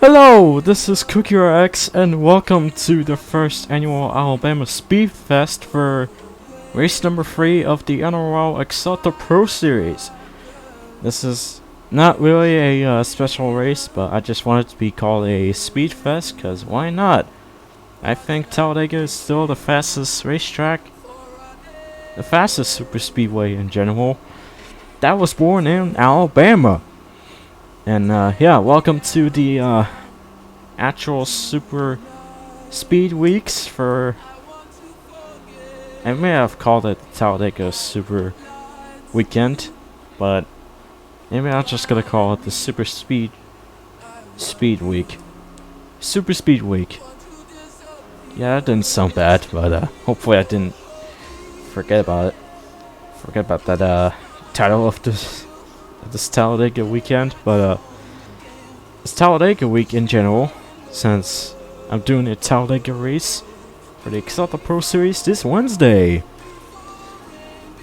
Hello, this is CookieRX and welcome to the first annual Alabama SpeedFest for race number 3 of the NROL Axalta Pro Series. This is not really a special race, but I just wanted to be called a SpeedFest because why not? I think Talladega is still the fastest racetrack, the fastest superspeedway in general, that was born in Alabama. And yeah, welcome to the actual super speed weeks for. I may have called it Talladega Super Weekend, but maybe I'm just gonna call it the Super Speed Week. Super Speed Week. Yeah, that didn't sound bad, but hopefully I didn't forget about it. Forget about that title of this Talladega weekend, but it's Talladega week in general, since I'm doing a Talladega race for the Axalta Pro Series this Wednesday.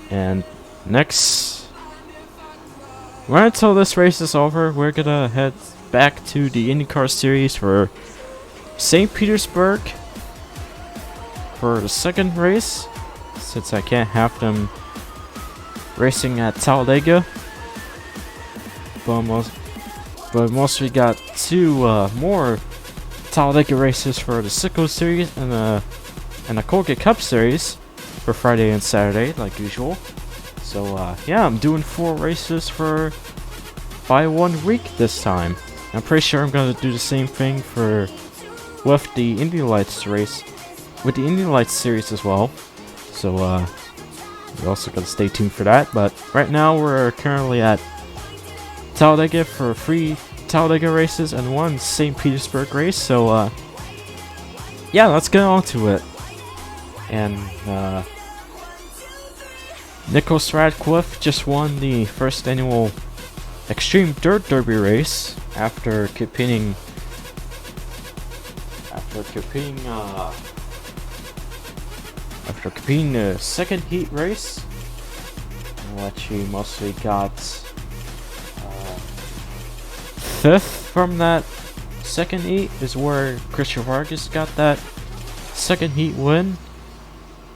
And right until this race is over, we're gonna head back to the IndyCar Series for St. Petersburg for the second race, since I can't have them racing at Talladega. But most we got two more Talladega races for the Sicko Series and the Colgate Cup Series for Friday and Saturday, like usual. So yeah, I'm doing 4 races by 1 week this time. I'm pretty sure I'm gonna do the same thing with the Indy Lights race, with the Indy Lights series as well. So you also gotta stay tuned for that. But right now we're currently at Talladega for 3 Talladega races and 1 St. Petersburg race, so yeah, let's get on to it. And Nicholas Radcliffe just won the first annual Extreme Dirt Derby race after competing the second heat race, in which he mostly got 5th from that second heat, is where Christian Vargas got that second heat win.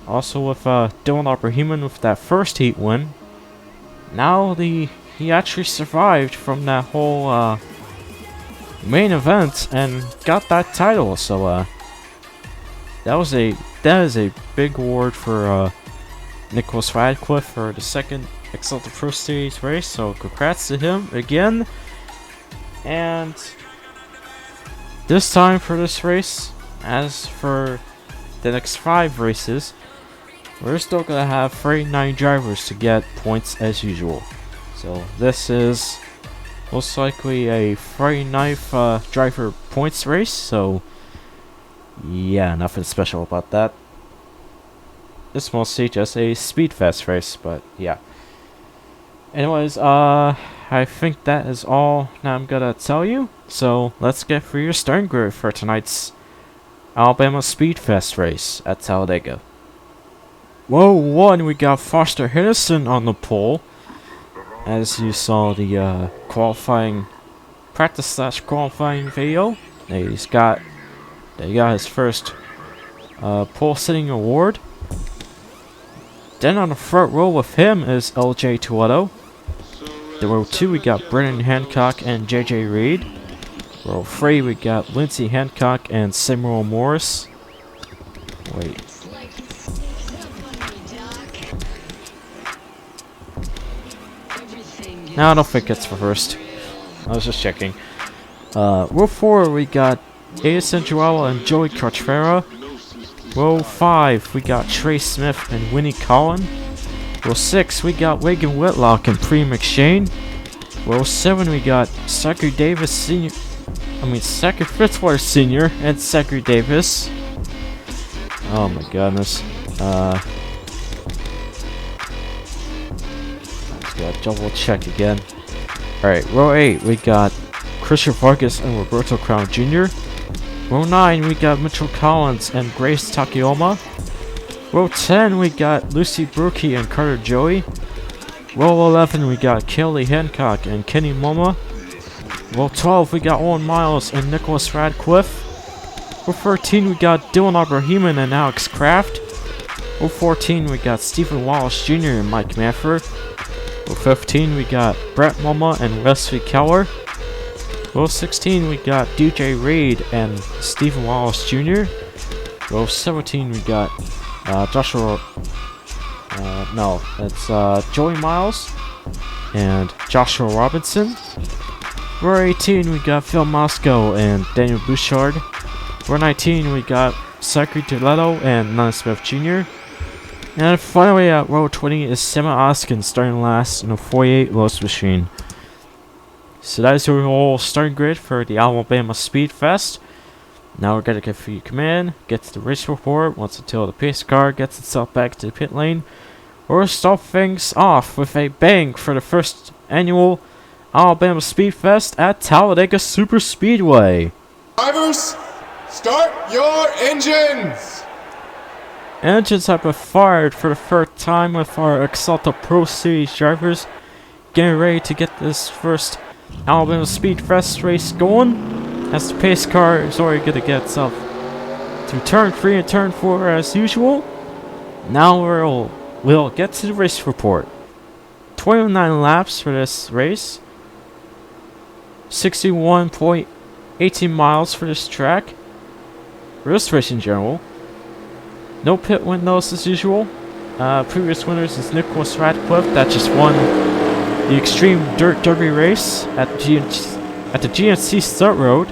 Also with Dylan Abrahamson with that first heat win. Now he actually survived from that whole main event and got that title. So that is a big award for Nicholas Radcliffe for the second Axalta Pro Series race. So congrats to him again. And this time for this race, as for the next 5 races, we're still gonna have 39 drivers to get points as usual. So this is most likely a 39th driver points race, so yeah, nothing special about that. It's mostly just a SpeedFest race, but yeah. Anyways, I think that is all that I'm gonna tell you. So let's get through your starting grid for tonight's Alabama SpeedFest race at Talladega. Whoa, 1, we got Foster Henderson on the pole. As you saw the qualifying practice/qualifying video, he got his first pole sitting award. Then on the front row with him is LJ Toledo. The row 2 we got Brennan Hancock and JJ Reed. Row 3 we got Lindsey Hancock and Samuel Morris. Wait. No, I don't think it's reversed. I was just checking. Row 4 we got Edison Joella and Joey Carchfera. Row 5 we got Trey Smith and Winnie Collin. Row 6 we got Reagan Whitlock and Pre McShane. Row 7 we got Zachary Davis Sr. Zachary Fitzwater Sr. and Zachary Davis. Oh my goodness. Let's go double check again. Alright, row 8 we got Christian Vargas and Roberto Crown Jr. Row 9 we got Mitchell Collins and Grace Takayama. Row 10 we got Lucy Brookie and Carter Joey. Row 11 we got Kelly Hancock and Kenny Moma. Row 12, we got Owen Miles and Nicholas Radcliffe. Row 13, we got Dylan Abrahaman and Alex Kraft. Row 14, we got Stephen Wallace Jr. and Mike Manford. Row 15, we got Brett Mumma and Wesley Keller. Row 16, we got DJ Reed and Stephen Wallace Jr. Row 17, we got Joey Miles and Joshua Robinson. Row 18, we got Phil Moscow and Daniel Bouchard. Row 19, we got Zachary DeLetto and Nana Smith Jr. And finally at row 20 is Sema Oskin starting last in a 48 Lotus machine. So that is your whole starting grid for the Alabama SpeedFest. Now we're gonna get for you come in, get to the race report once until the pace car gets itself back to the pit lane. Or start things off with a bang for the first annual Alabama SpeedFest at Talladega Superspeedway. Drivers, start your engines! Engines have been fired for the third time with our Axalta Pro Series drivers getting ready to get this first Alabama SpeedFest race going, as the pace car is already going to get itself to turn 3 and turn 4 as usual. Now we'll get to the race report. 29 laps for this race. 61.18 miles for this track. For this race in general. No pit windows as usual. Previous winners is Nicholas Radcliffe that just won the Extreme Dirt Derby race at the GNC Start Road.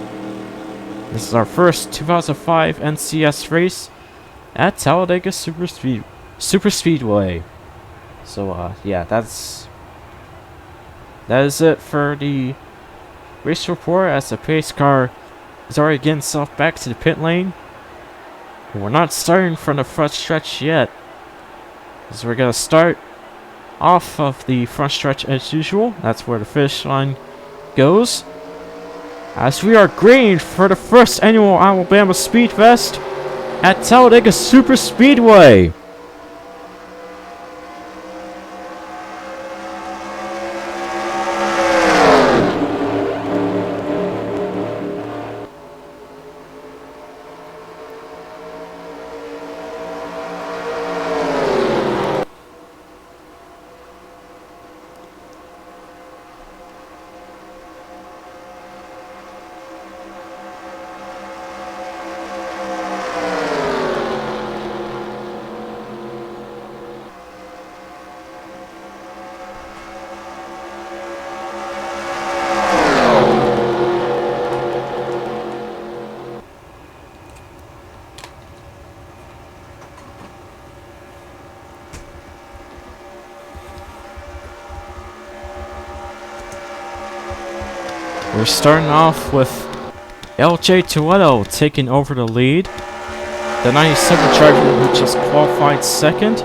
This is our first 2005 NCS race at Talladega Superspeedway. So yeah, that is it for the race report, as the pace car is already getting itself back to the pit lane. And we're not starting from the front stretch yet, as we're gonna start off of the front stretch as usual. That's where the finish line goes, as we are green for the first annual Alabama SpeedFest at Talladega Superspeedway. We're starting off with LJ Toledo taking over the lead. The 97 driver who just qualified second,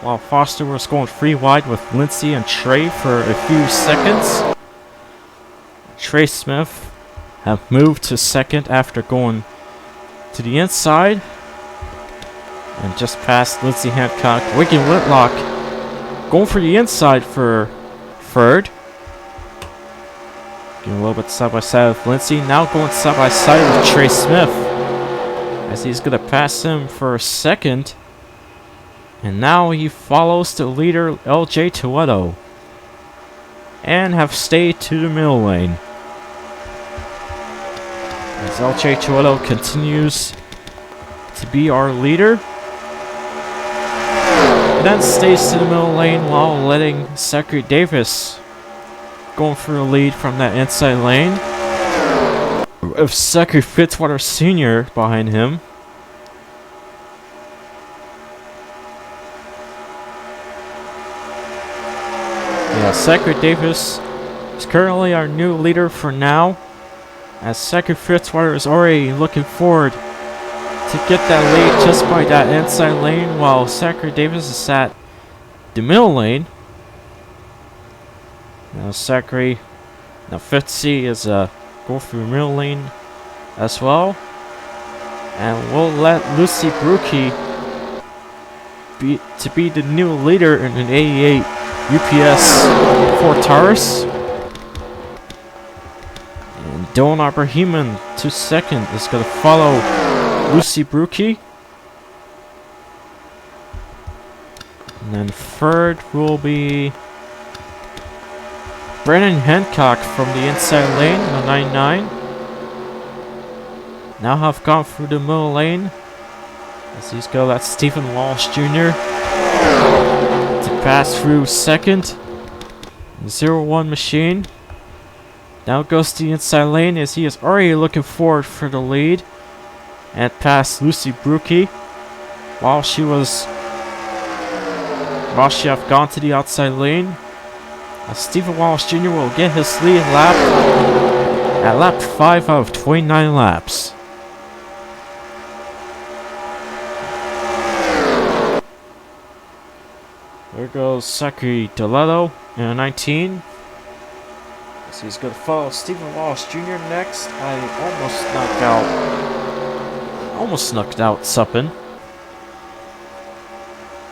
while Foster was going free wide with Lindsay and Trey for a few seconds. Trey Smith have moved to second after going to the inside and just passed Lindsay Hancock. Wigan Whitlock going for the inside for third. Getting a little bit side by side with Lindsay. Now going side by side with Trey Smith, as he's going to pass him for a second. And now he follows the leader, LJ Toledo, and have stayed to the middle lane. As LJ Toledo continues to be our leader, and then stays to the middle lane while letting Zachary Davis going for a lead from that inside lane, with Zachary Fitzwater Sr. behind him. Yeah, Zachary Davis is currently our new leader for now, as Zachary Fitzwater is already looking forward to get that lead just by that inside lane, while Zachary Davis is at the middle lane. Now Fitzy is go through middle lane as well, and we'll let Lucy Brookie be the new leader in an 88 UPS Ford Taurus. Dylan Abrahaman to second is going to follow Lucy Brookie. And then third will be Brandon Hancock from the inside lane, the 99. Now have gone through the middle lane. As he's go, that's Stephen Walsh Jr. to pass through second. 0-1 machine. Now goes to the inside lane as he is already looking forward for the lead. And past Lucy Brookie. While she have gone to the outside lane. Stephen Walsh Jr. will get his lead lap at lap 5 out of 29 laps. There goes Zachary Deletto in a 19. So he's going to follow Stephen Walsh Jr. next. I almost knocked out Suppin.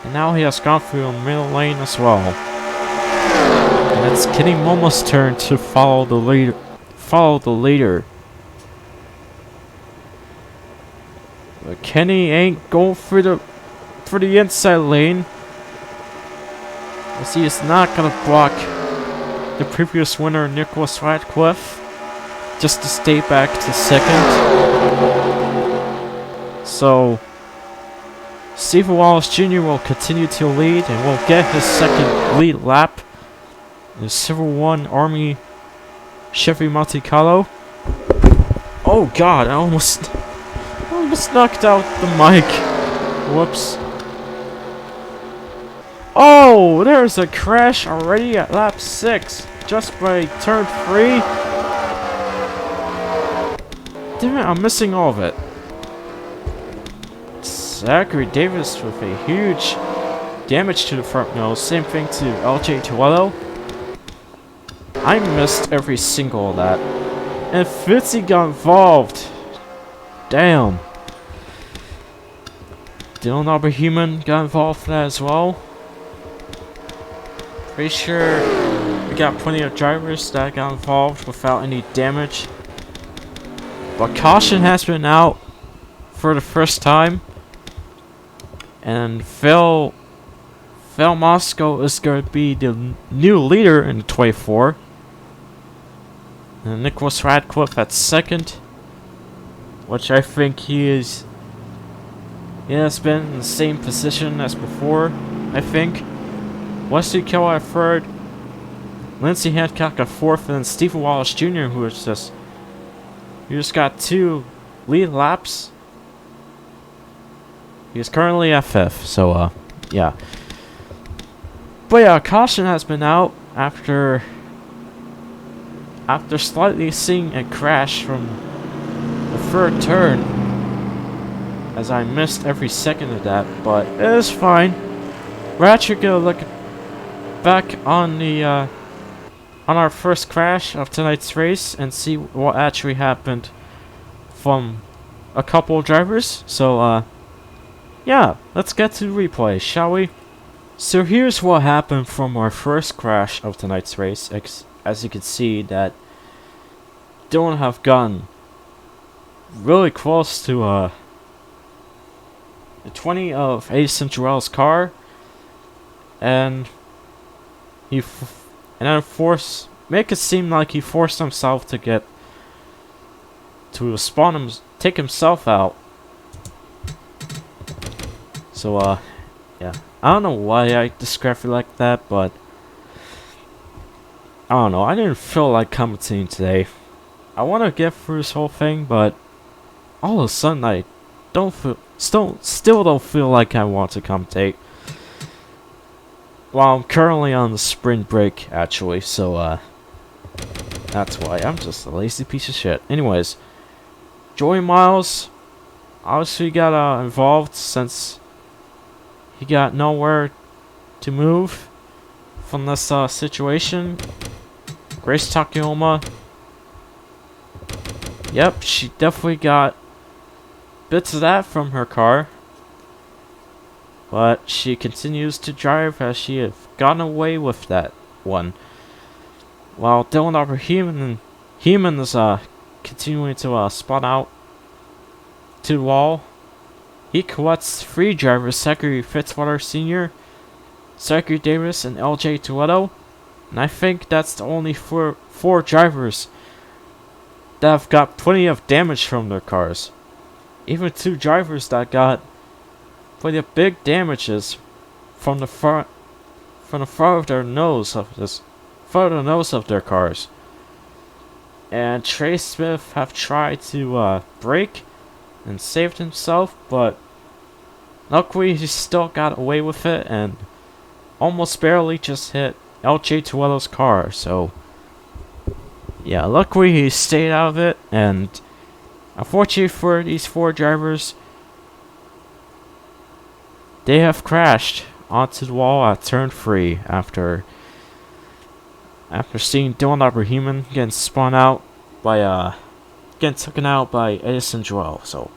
And now he has gone through the middle lane as well. And it's Kenny Momo's turn to follow the leader. But Kenny ain't going for the inside lane. As he is not gonna block the previous winner, Nicholas Radcliffe, just to stay back to second. So Stephen Wallace Jr. will continue to lead and will get his second lead lap. The Civil 1 Army Chevy Monte Carlo. Oh god, I almost knocked out the mic. Whoops. Oh, there's a crash already at lap 6, just by turn 3. Damn it, I'm missing all of it. Zachary Davis with a huge damage to the front nose. Same thing to LJ Tuello. I missed every single of that. And Fitzy got involved. Damn. Dylan Abrahaman got involved in that as well. Pretty sure we got plenty of drivers that got involved without any damage. But caution has been out for the first time. And Phil Moscow is going to be the new leader in the 24. And Nicholas Radcliffe at second. Which I think he has been in the same position as before, I think. Wesley Keller at third. Lindsey Hancock at fourth. And then Stephen Wallace Jr. who is just got 2 lead laps. He is currently at 5th, so yeah. But yeah, caution has been out after slightly seeing a crash from the 3rd turn, as I missed every second of that, but it is fine. We're actually gonna look back on the on our first crash of tonight's race and see what actually happened from a couple of drivers. So yeah, let's get to the replay, shall we? So here's what happened from our first crash of tonight's race. As you can see, that Dylan have gotten really close to the 20 of Ace Central's car, and then make it seem like he forced himself to get to take himself out. So yeah, I don't know why I described it like that, but I don't know. I didn't feel like commentating today. I want to get through this whole thing, but all of a sudden I still don't feel like I want to commentate. Well, I'm currently on the spring break, actually, so that's why. I'm just a lazy piece of shit. Anyways, Joey Miles obviously got involved since he got nowhere to move from this situation. Grace Takayama. Yep, she definitely got bits of that from her car. But she continues to drive as she has gotten away with that one. While Dylan Abrahaman is continuing to spun out to the wall. He collects 3 drivers: Zachary Fitzwater Sr., Zachary Davis, and LJ Toledo. And I think that's the only four drivers that have got plenty of damage from their cars. Even 2 drivers that got plenty of big damages from the front of their nose of their cars. And Trey Smith have tried to brake and saved himself, but luckily he still got away with it and almost barely just hit LJ Toledo's car. So yeah, luckily he stayed out of it, and unfortunately for these 4 drivers, they have crashed onto the wall at turn 3 after seeing Dylan Abrahaman getting spun out by getting taken out by Edison Joel. So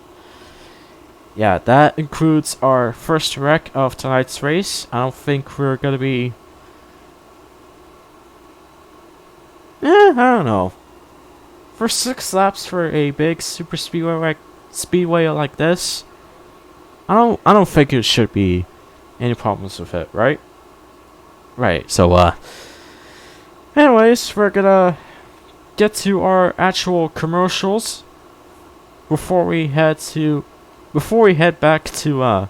yeah, that includes our first wreck of tonight's race. I don't think we're gonna be I don't know. For 6 laps for a big super speedway like this, I don't think it should be any problems with it, right? Right. So anyways, we're gonna get to our actual commercials before we head back to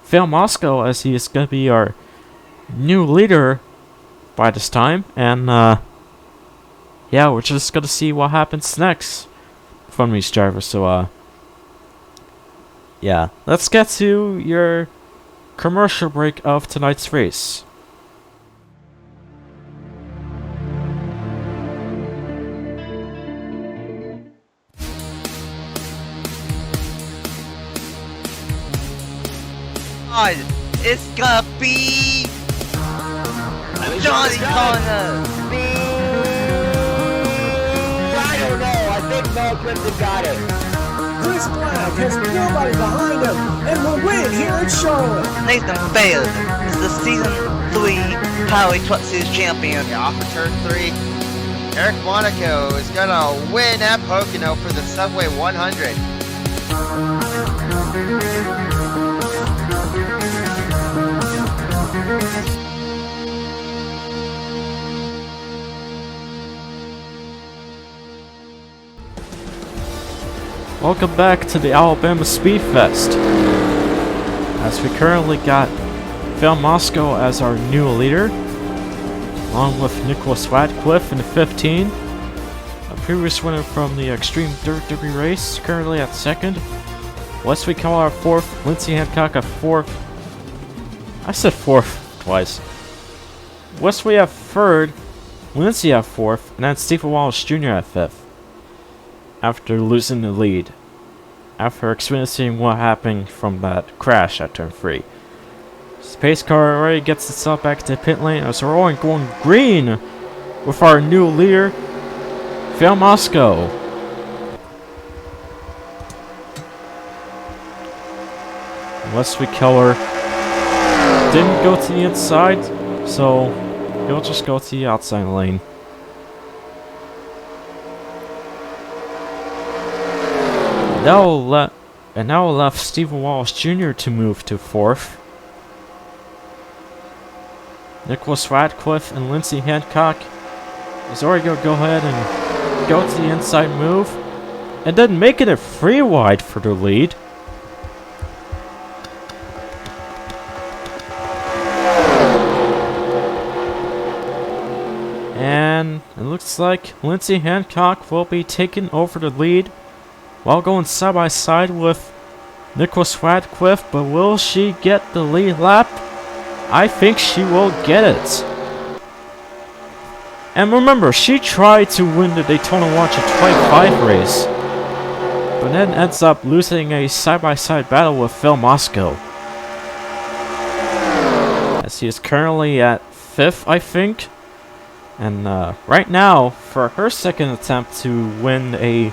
Phil Moscow, as he is gonna be our new leader by this time, and yeah, we're just gonna see what happens next from these drivers. So yeah, let's get to your commercial break of tonight's race. It's gonna be Johnny Connor. I don't know. I think Mel Gibson got it. Chris Black has nobody behind him and will win here at Charlotte. Nathan Baird is the season 3 Power Truck Series champion. Yeah, off of turn 3, Eric Monaco is gonna win at Pocono for the Subway 100. Welcome back to the Alabama SpeedFest, as we currently got Phil Moscow as our new leader, along with Nicholas Radcliffe in the 15, a previous winner from the Extreme Dirt Derby race, currently at 2nd. Wesley Keller at 4th, Lindsey Hancock at 4th. I said 4th twice. Wesley at 3rd, Lindsey at 4th, and then Stephen Wallace Jr. at 5th. After losing the lead, after experiencing what happened from that crash at turn 3. His pace car already gets itself back to the pit lane as we're all going green with our new leader, Phil Moscow. Wesley Keller didn't go to the inside, so he'll just go to the outside lane. Now left Stephen Wallace Jr. to move to 4th. Nicholas Radcliffe and Lindsey Hancock is already going to go ahead and go to the inside move, and then making it 3 wide for the lead. And it looks like Lindsey Hancock will be taking over the lead while going side by side with Nicholas Radcliffe, but will she get the lead lap? I think she will get it. And remember, she tried to win the Daytona 125 race, but then ends up losing a side-by-side battle with Phil Moscow, as he is currently at 5th, I think. And right now, for her second attempt to win a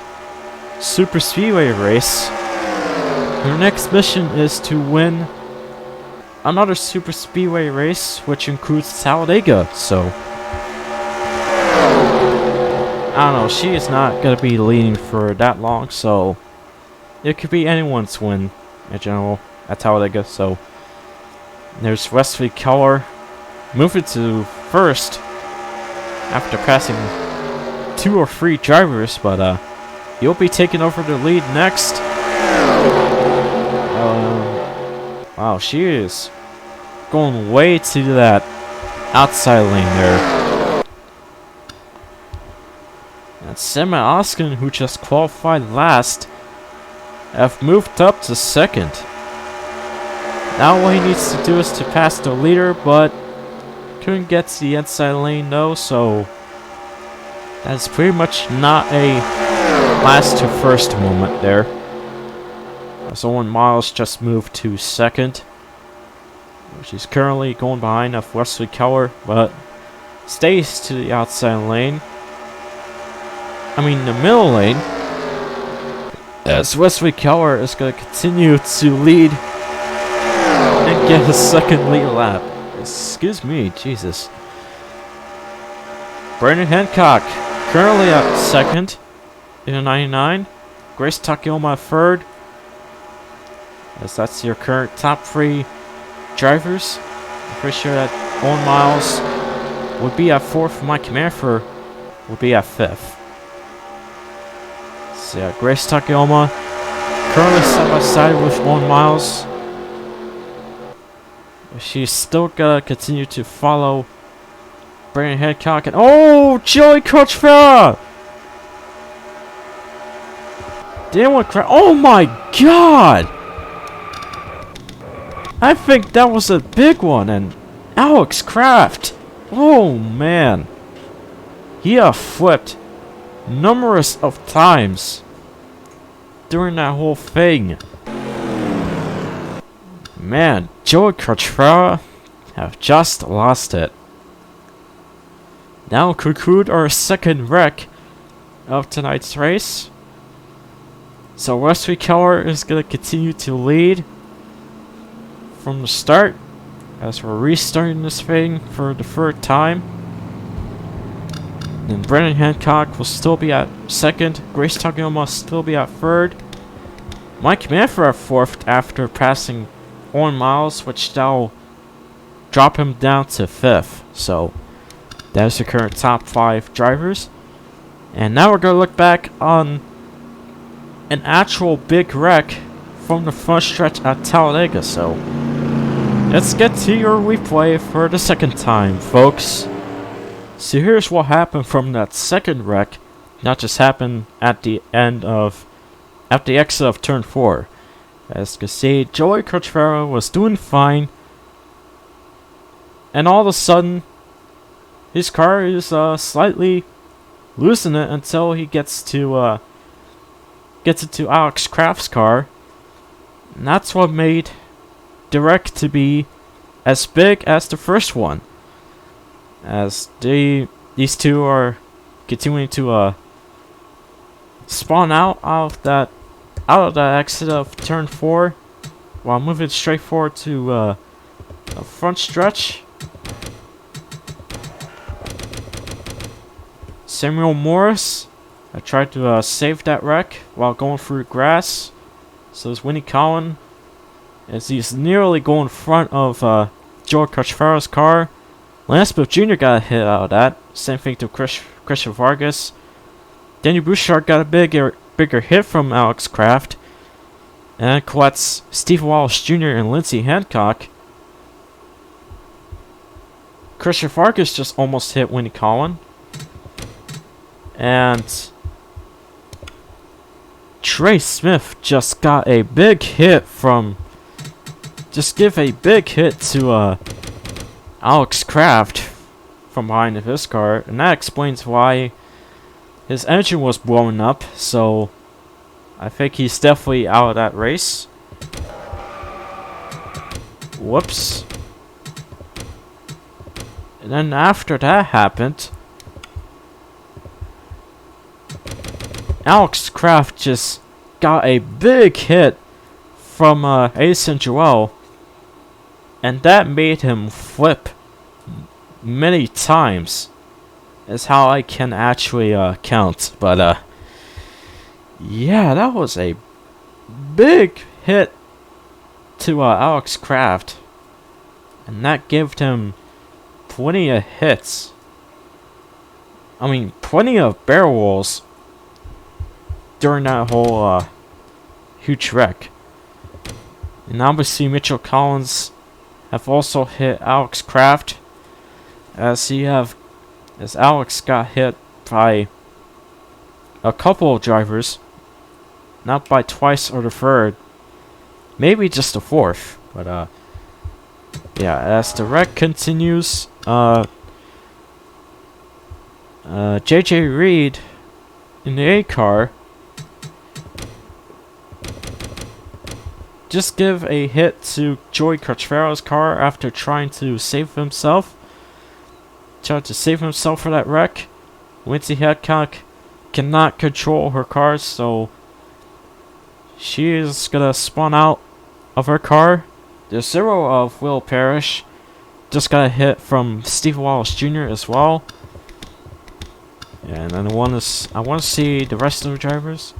super speedway race, her next mission is to win another super speedway race, which includes Talladega. So I don't know, she is not going to be leading for that long, so it could be anyone's win in general at Talladega. So there's Wesley Keller moving to first after passing 2 or 3 drivers, but he'll be taking over the lead next. Wow, she is going way to that outside lane there. And Sam and Oskin, who just qualified last, have moved up to second. Now what he needs to do is to pass the leader, but couldn't get to the inside lane though, so that's pretty much not a last to first moment there. As Owen Miles just moved to second, which is currently going behind of Wesley Keller, but stays to the outside lane. I mean the middle lane, as Wesley Keller is going to continue to lead and get his second lead lap. Excuse me, Jesus. Brandon Hancock currently at second in a 99. Grace Takayama at third, as that's your current top 3 drivers. I'm pretty sure that Owen Miles would be at 4th. Mike Manford would be at 5th. So yeah, Grace Takayama currently side by side with Owen Miles. She's still gonna continue to follow Brandon Hancock, and Joey Crutchfield! Oh my god! I think that was a big one, and Alex Kraft, oh man, he flipped numerous of times during that whole thing. Man, Joey Crutchfield have just lost it. Now conclude our second wreck of tonight's race. So Wesley Keller is going to continue to lead from the start, as we're restarting this thing for the 3rd time. And Brandon Hancock will still be at second. Grace Takayama will still be at 3rd. Mike Manford at 4th after passing Owen Miles, which that'll drop him down to 5th. So that's the current top 5 drivers. And now we're going to look back on an actual big wreck from the front stretch at Talladega. So let's get to your replay for the 2nd time, folks. So here's what happened from that second wreck. That just happened at the end of, at the exit of turn 4. As you can see, Joey Crutchfield was doing fine, and all of a sudden his car is slightly losing it until he gets into Alex Kraft's car. And that's what made the wreck to be as big as the first one, as these two are continuing to spawn out of that exit of turn 4 while moving straight forward to a front stretch. Samuel Morris tried to save that wreck while going through grass. So is Winnie Collin, as he's nearly going in front of George Crutchfield's car. Lance Smith Jr. got a hit out of that. Same thing to Christian Vargas. Danny Bouchard got a bigger hit from Alex Kraft. And collects Steve Wallace Jr. and Lindsey Hancock. Christian Vargas just almost hit Winnie Collin. And Trey Smith just got a big hit from... Just give a big hit to Alex Kraft from behind of his car. And that explains why his engine was blowing up. So I think he's definitely out of that race. Whoops. And then after that happened, Alex Kraft just got a big hit from Addison Joel, and that made him flip many times. is how I can actually count. But yeah, that was a big hit to Alex Kraft, and that gave him plenty of hits. I mean, plenty of barrel rolls during that whole huge wreck. And obviously Mitchell Collins have also hit Alex Kraft, as Alex got hit by a couple of drivers, not by twice or the third, maybe just the fourth. But yeah, as the wreck continues, JJ Reed in the A car just give a hit to Joey Crutchferro's car after trying to save himself. Tried to save himself for that wreck. Lindsay Hadcock cannot control her car, so she is gonna spawn out of her car. The zero of Will Parrish just got a hit from Steve Wallace Jr. as well. And I want to see the rest of the drivers.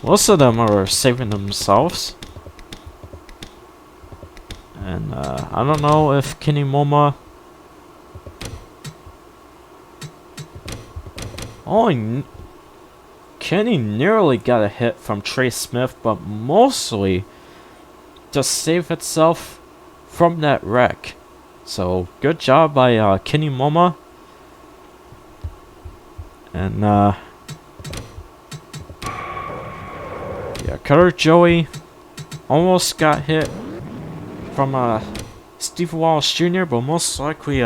Most of them are saving themselves. And I don't know if Kenny Moma... Kenny nearly got a hit from Trey Smith, but mostly just saved itself from that wreck. So, good job by Kenny Moma. And yeah, Cutter Joey almost got hit from Steve Wallace Jr., but most likely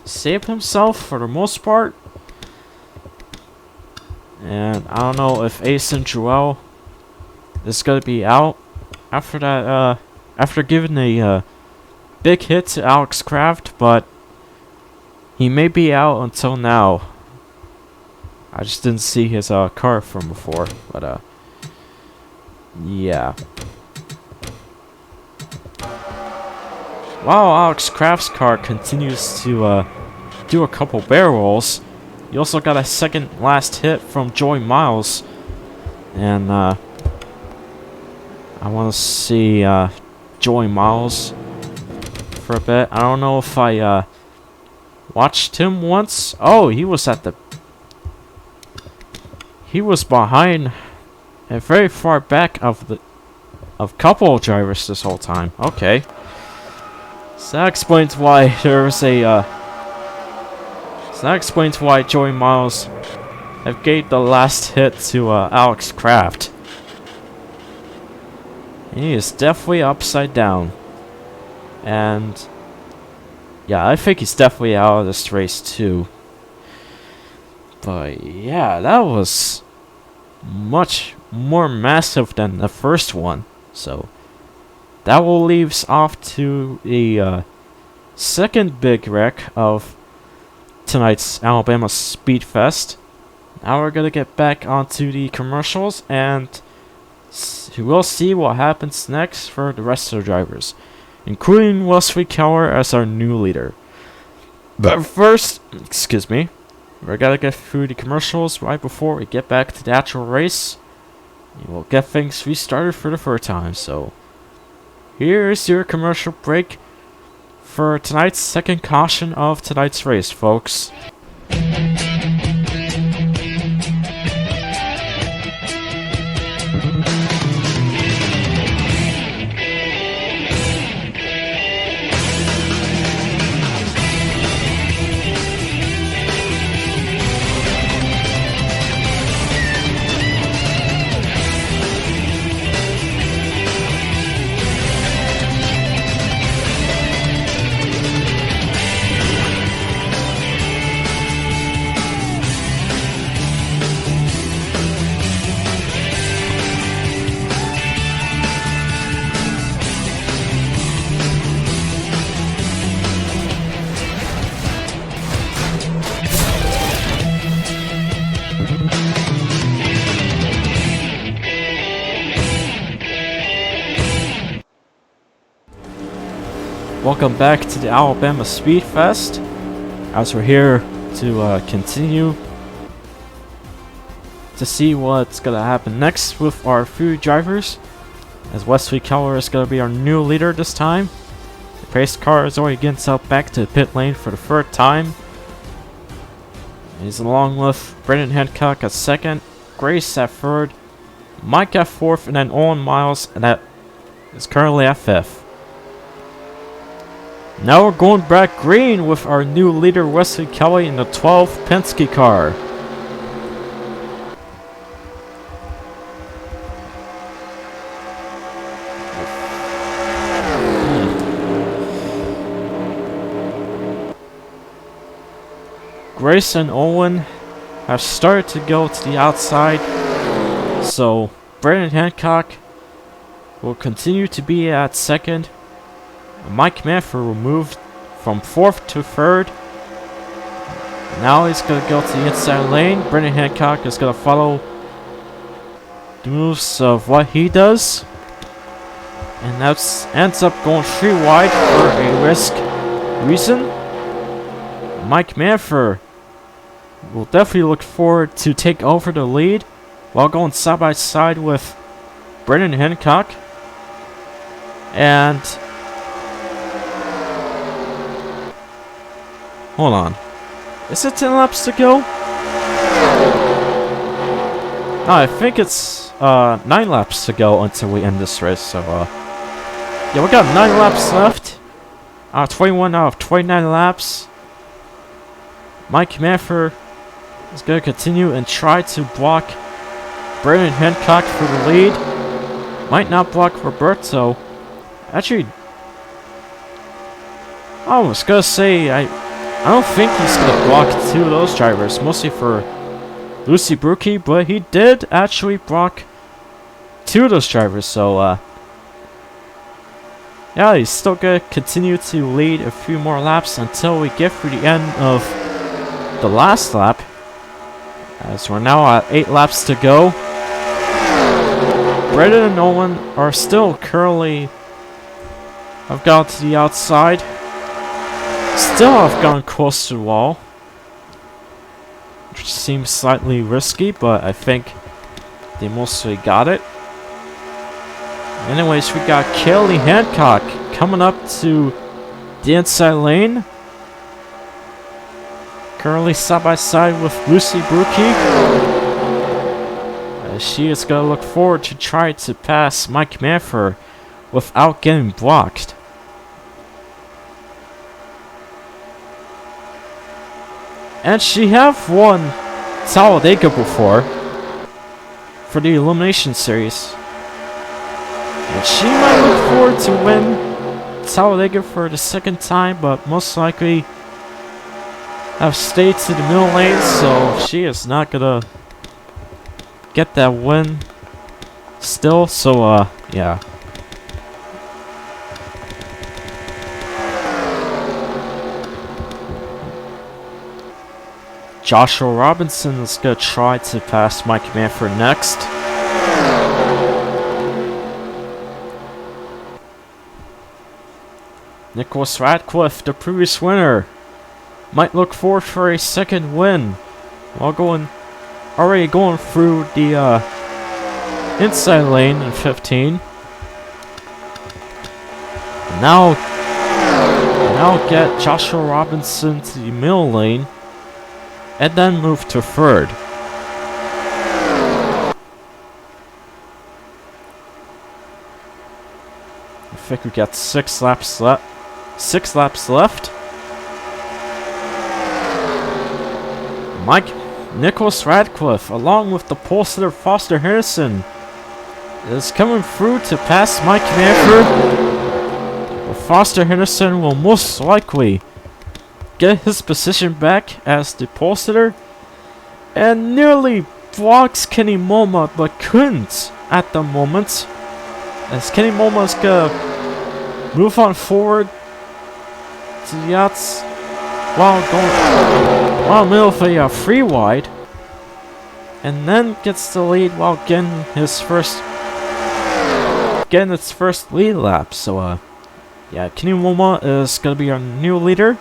saved himself for the most part. And I don't know if Ace and Joel is gonna be out after that. After giving a big hit to Alex Kraft, but he may be out until now. I just didn't see his car from before, but yeah. While Alex Kraft's car continues to do a couple barrel rolls, you also got a second last hit from Joey Miles, and I want to see Joey Miles for a bit. I don't know if I watched him once. Oh, he was behind and very far back of couple of drivers this whole time. Okay, so that explains why there was a. So that explains why Joey Miles have gave the last hit to Alex Kraft. He is definitely upside down. And yeah, I think he's definitely out of this race too. But yeah, that was much more massive than the first one. So that will leave us off to the second big wreck of tonight's Alabama SpeedFest. Now we're gonna get back onto the commercials, and we'll see what happens next for the rest of the drivers, including Wesley Keller as our new leader. But first, excuse me, we're gonna get through the commercials right before we get back to the actual race. We'll get things restarted for the third time. So here's your commercial break for tonight's second caution of tonight's race, folks. Welcome back to the Alabama SpeedFest. as we're here to continue to see what's gonna happen next with our few drivers. As Wesley Keller is gonna be our new leader this time. The pace car is already getting sent back to the pit lane for the third time. He's along with Brendan Hancock at second, Grace at third, Mike at fourth, and then Owen Miles, and that is currently at fifth. Now we're going back green with our new leader Wesley Kelly in the 12th Penske car. Grace and Owen have started to go to the outside, so Brendan Hancock will continue to be at second. Mike Manford will move from fourth to third. Now he's going to go to the inside lane. Brendan Hancock is going to follow the moves of what he does, and that ends up going 3 wide for a risk reason. Mike Manford will definitely look forward to take over the lead while going side by side with Brendan Hancock. And hold on, is it 10 laps to go? No, I think it's 9 laps to go until we end this race. So yeah, we got 9 laps left. 21 out of 29 laps. Mike Manford is going to continue and try to block Brendan Hancock for the lead. Might not block Roberto. Actually, I was going to say, I don't think he's going to block 2 of those drivers, mostly for Lucy Brookie, but he did actually block 2 of those drivers, so yeah, he's still going to continue to lead a few more laps until we get through the end of the last lap, as we're now at 8 laps to go. Brendan and Owen are still currently have gone to the outside. Still have gone close to the wall, which seems slightly risky, but I think they mostly got it. Anyways, we got Kelly Hancock coming up to the inside lane. Currently side by side with Lucy Brookie. She is going to look forward to try to pass Mike Manford without getting blocked. And she have won Talladega before for the Elimination Series. And she might look forward to win Talladega for the second time, but most likely have stayed to the middle lane, so she is not gonna get that win still, so yeah. Joshua Robinson is gonna try to pass Mike Manford next. Nicholas Radcliffe, the previous winner, might look forward for a second win while already going through the inside lane in 15. Now get Joshua Robinson to the middle lane and then move to third. I think we got 6 laps left. 6 laps left. Nicholas Radcliffe, along with the pole sitter Foster Henderson, is coming through to pass Mike Manford. But Foster Henderson will most likely get his position back as the pole sitter and nearly blocks Kenny Momo, but couldn't at the moment, as Kenny Momo is gonna move on forward to the outs while middle of a 3 wide, and then gets the lead while getting its first lead lap. So yeah, Kenny Momo is gonna be our new leader.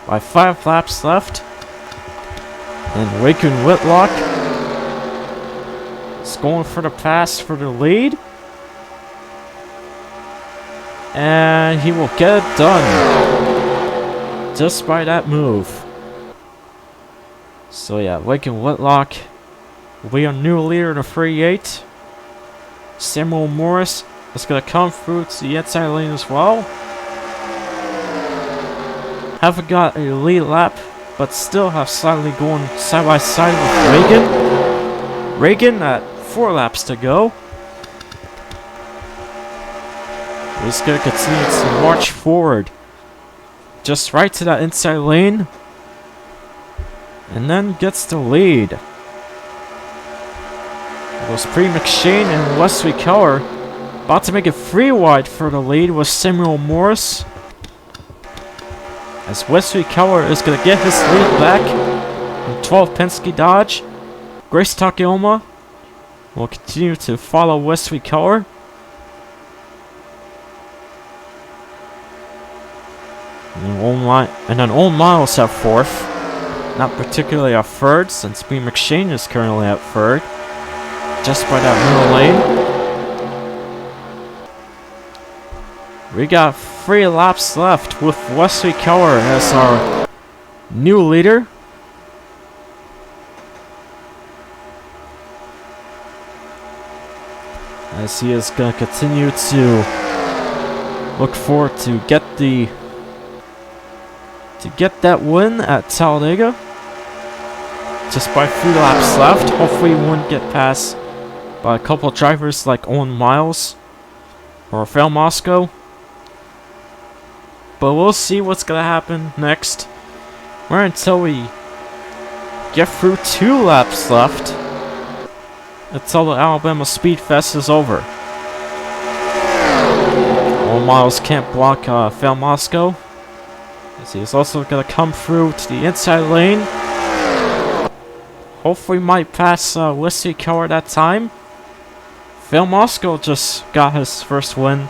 by 5 laps left. And Waken Whitlock is going for the pass for the lead. And he will get it done just by that move. So yeah, Waken Whitlock will be our new leader in the 38. Samuel Morris is going to come through to the inside lane as well. Haven't got a lead lap, but still have slightly going side by side with Reagan. Reagan at 4 laps to go. He's going to continue to march forward. Just right to that inside lane. And then gets the lead. It was McShane and Wesley Keller about to make it 3 wide for the lead with Samuel Morris. As Wesley Keller is going to get his lead back in 12 Penske Dodge. Grace Takayama will continue to follow Wesley Keller. And then Owen Miles at 4th. Not particularly at 3rd, since B. McShane is currently at 3rd. Just by that middle lane. We got 3 laps left with Wesley Keller as our new leader. As he is going to continue to look forward to get that win at Talladega. Just by 3 laps left. Hopefully he won't get passed by a couple of drivers like Owen Miles or Phil Moscow. But we'll see what's gonna happen next. Or until we get through 2 laps left. Until the Alabama SpeedFest is over. Owen Miles can't block Phil Moscow. As he is also gonna come through to the inside lane. Hopefully might pass Wesley Keller that time. Phil Moscow just got his first win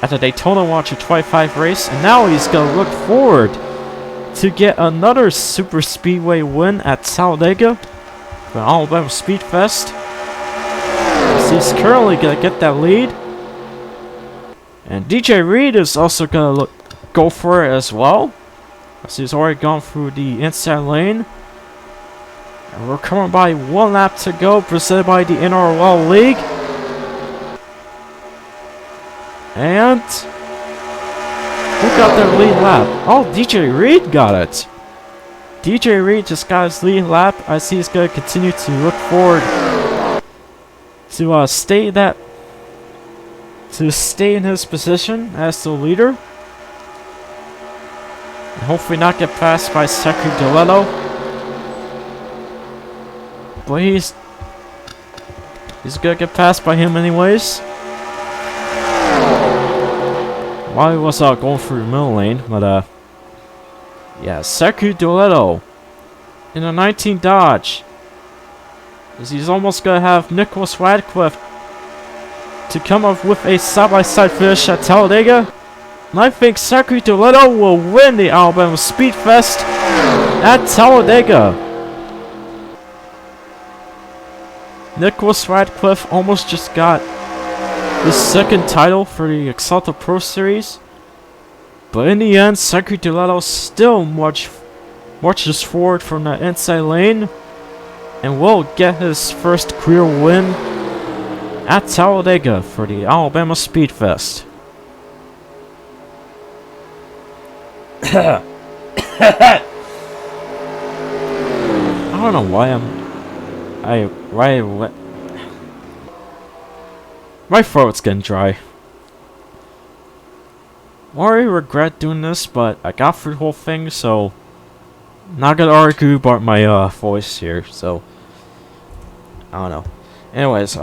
at the Daytona 125 race, and now he's gonna look forward to get another super speedway win at Talladega for Alabama SpeedFest. So he's currently gonna get that lead, and DJ Reed is also gonna go for it as well, as he's already gone through the inside lane. And we're coming by 1 lap to go, presented by the NROL League. And who got their lead lap? Oh, DJ Reed got it. DJ Reed just got his lead lap, as he's going to continue to look forward to stay in his position as the leader. And hopefully not get passed by Zachary Deletto. But he's gonna get passed by him anyways. While he was going through the middle lane, but yeah, Zachary Deletto in a 19 Dodge. As he's almost gonna have Nicholas Radcliffe to come up with a side-by-side finish at Talladega. And I think Zachary Deletto will win the Alabama SpeedFest at Talladega. Nicholas Radcliffe almost just got his 2nd title for the Axalta Pro Series. But in the end, Zachary Deletto still marches forward from the inside lane and will get his first career win at Talladega for the Alabama SpeedFest. I don't know why my throat's getting dry. I already regret doing this, but I got through the whole thing, so not gonna argue about my voice here, so I don't know. Anyways,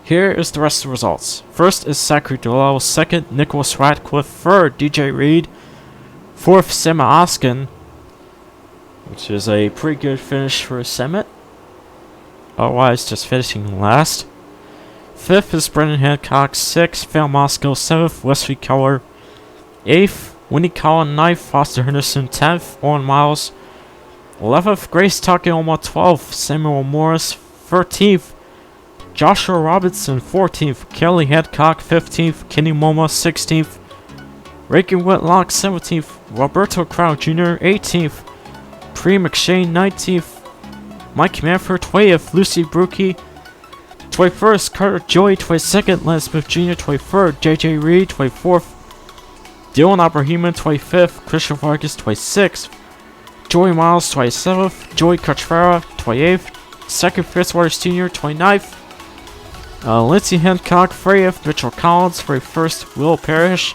here is the rest of the results. First is Zachary Deletto, 2nd Nicholas Radcliffe, 3rd DJ Reed, 4th Sema Oskin, which is a pretty good finish for a Semet. Otherwise, just finishing last. 5th is Brendan Hancock, 6th Phil Moscow, 7th Wesley Keller, 8th Winnie Collin 9th, Foster Henderson 10th, Owen Miles 11th, Grace Takayama 12th, Samuel Morris 13th, Joshua Robinson 14th, Kelly Hancock 15th, Kenny Moma 16th, Reagan Whitlock 17th, Roberto Crow Jr. 18th, Pre McShane 19th, Mike Manford 20th, Lucy Brookie 21st, Carter Joy 22nd, Lance Smith Jr. 23rd, JJ Reed 24th, Dylan Abraham 25th, Christian Vargas 26th, Joey Miles 27th, Joey Cotrera 28th, 2nd Fitzwater Sr. 29th, Lindsey Hancock 30th, Mitchell Collins 31st, Will Parrish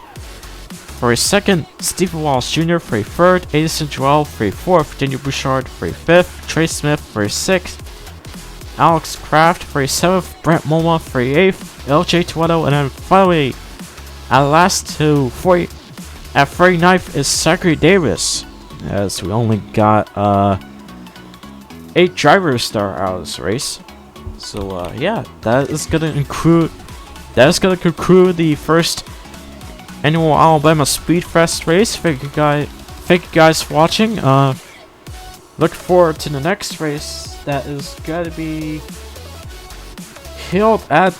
42nd, Stephen Wallace Jr. 33rd, Edison Joel 34th, Daniel Bouchard 35th, Trey Smith 36th, Alex Kraft 37th, Brent Moma 38th, LJ Tueto, and then finally at last to 39th is Zachary Davis, as we only got 8 drivers that are out of this race. So yeah, that is gonna conclude the first annual Alabama SpeedFest race. Thank you guys for watching. Look forward to the next race that is gonna be held at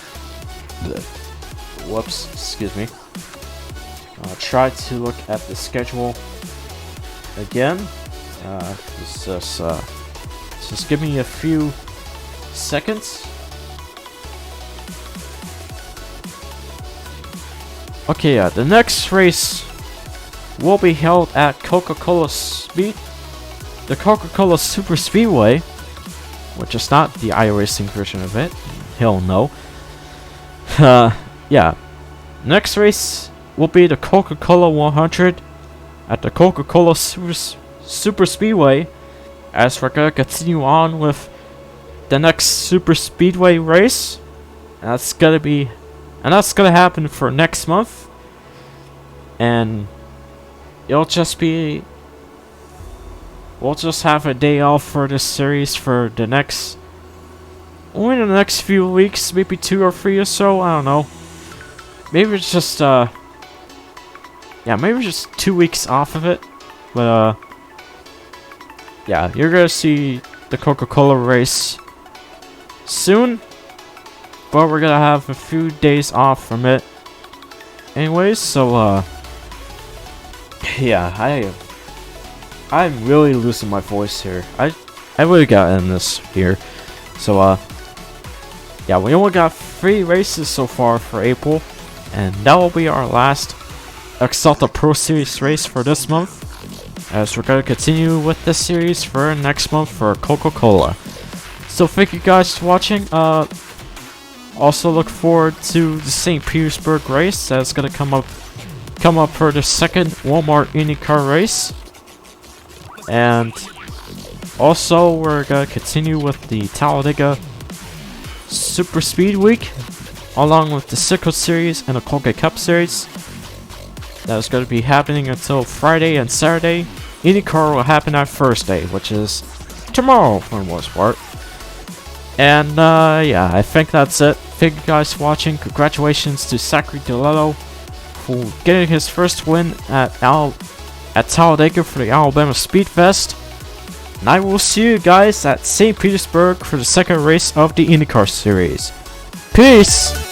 excuse me. I'll try to look at the schedule again. Just give me a few seconds. Okay, yeah, the next race will be held at the Coca-Cola Super Speedway, which is not the iRacing version of it. Hell no. Yeah. Next race will be the Coca-Cola 100 at the Coca-Cola Super Speedway, as we're gonna continue on with the next Super Speedway race. That's gonna happen for next month, and we'll just have a day off for this series for the next few weeks, maybe 2 or 3 or so. I don't know. Maybe it's just maybe just 2 weeks off of it. But yeah, you're gonna see the Coca-Cola race soon, but we're gonna have a few days off from it anyways. So yeah, I'm really losing my voice here. I really got in this here. So yeah, we only got 3 races so far for April, and that will be our last Axalta Pro Series race for this month, as we're gonna continue with this series for next month for Coca-Cola. So thank you guys for watching. Also look forward to the St. Petersburg race that's gonna come up for the second Walmart IndyCar race, and also we're gonna continue with the Talladega Super Speed Week, along with the Sickle Series and the Colgate Cup Series. That is going to be happening until Friday and Saturday. IndyCar will happen on Thursday, which is tomorrow for the most part. And yeah, I think that's it. Thank you guys for watching. Congratulations to Zachary Deletto for getting his first win at Talladega for the Alabama SpeedFest. And I will see you guys at St. Petersburg for the second race of the IndyCar Series. Peace!